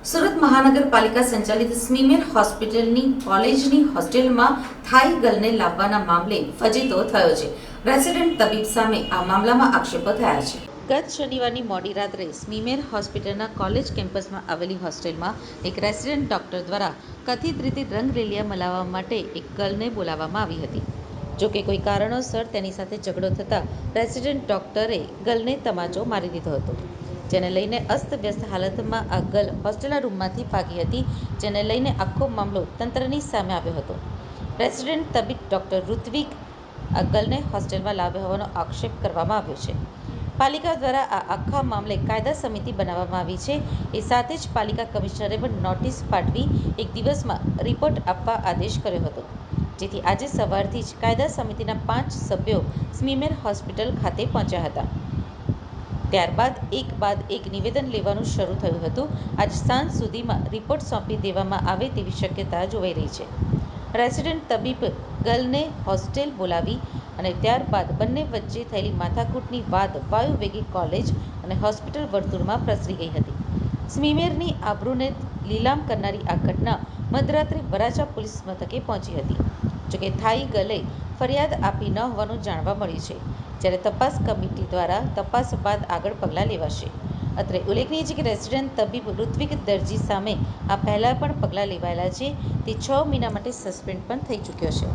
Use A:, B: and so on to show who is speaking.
A: સુરત મહાનગરપાલિકા સંચાલિત સ્મીમેર હોસ્પિટલની કોલેજની હોસ્ટેલમાં થાઈ ગર્લને લાવવાના મામલે ફજીતો થયો છે. રેસિડેન્ટ તબીબ સામે આ મામલામાં આક્ષેપો થયા છે. ગત શનિવારની મોડી રાત્રે સ્મીમેર હોસ્પિટલના કોલેજ કેમ્પસમાં આવેલી હોસ્ટેલમાં એક રેસિડેન્ટ ડોક્ટર દ્વારા કથિત રીતે રંગરેલિયા મલાવવા માટે એક ગર્લને બોલાવવામાં આવી હતી. જોકે કોઈ કારણોસર તેની સાથે ઝઘડો થતાં રેસિડેન્ટ ડોક્ટરે ગર્લને તમાચો મારી દીધો હતો, જેને લઈને અસ્તવ્યસ્ત હાલતમાં આ ગર્લ હોસ્ટેલના રૂમમાંથી ભાગી હતી, જેને લઈને આખો મામલો તંત્રની સામે આવ્યો હતો. રેસિડેન્ટ તબીબ ડોક્ટર ઋત્વિક આ ગર્લને હોસ્ટેલમાં લાવ્યો હોવાનો આક્ષેપ કરવામાં આવ્યો છે. પાલિકા દ્વારા આ આખા મામલે કાયદા સમિતિ બનાવવામાં આવી છે. એ સાથે જ પાલિકા કમિશનરે પણ નોટિસ પાઠવી એક દિવસમાં રિપોર્ટ આપવા આદેશ કર્યો હતો, જેથી આજે સવારથી જ કાયદા સમિતિના 5 સભ્યો સ્મીમેર હોસ્પિટલ ખાતે પહોંચ્યા હતા. ત્યારબાદ એક બાદ એક નિવેદન લેવાનું શરૂ થયું હતું. આજ સાંજ સુધીમાં રિપોર્ટ સોંપી દેવામાં આવે તેવી શક્યતા જોવાઈ રહી છે. રેસિડેન્ટ તબીબ ગર્લને હોસ્ટેલ બોલાવી અને ત્યારબાદ બંને વચ્ચે થયેલી માથાકૂટની વાત વાયુવેગે કોલેજ અને હોસ્પિટલ વર્તુળમાં પ્રસરી ગઈ હતી. સ્મીમેરની આબરૂને લીલામ કરનારી આ ઘટના મધરાત્રે વરાછા પોલીસ મથકે પહોંચી હતી. જોકે થાઈ ગર્લે ફરિયાદ આપી ન હોવાનું જાણવા મળ્યું છે, જ્યારે તપાસ કમિટી દ્વારા તપાસ બાદ આગળ પગલાં લેવાશે. અત્રે ઉલ્લેખનીય છે કે રેસિડેન્ટ તબીબ ઋત્વિક દરજી સામે આ પહેલા પણ પગલાં લેવાયેલા છે. તે 6 મહિના માટે સસ્પેન્ડ પણ થઈ ચૂક્યો છે.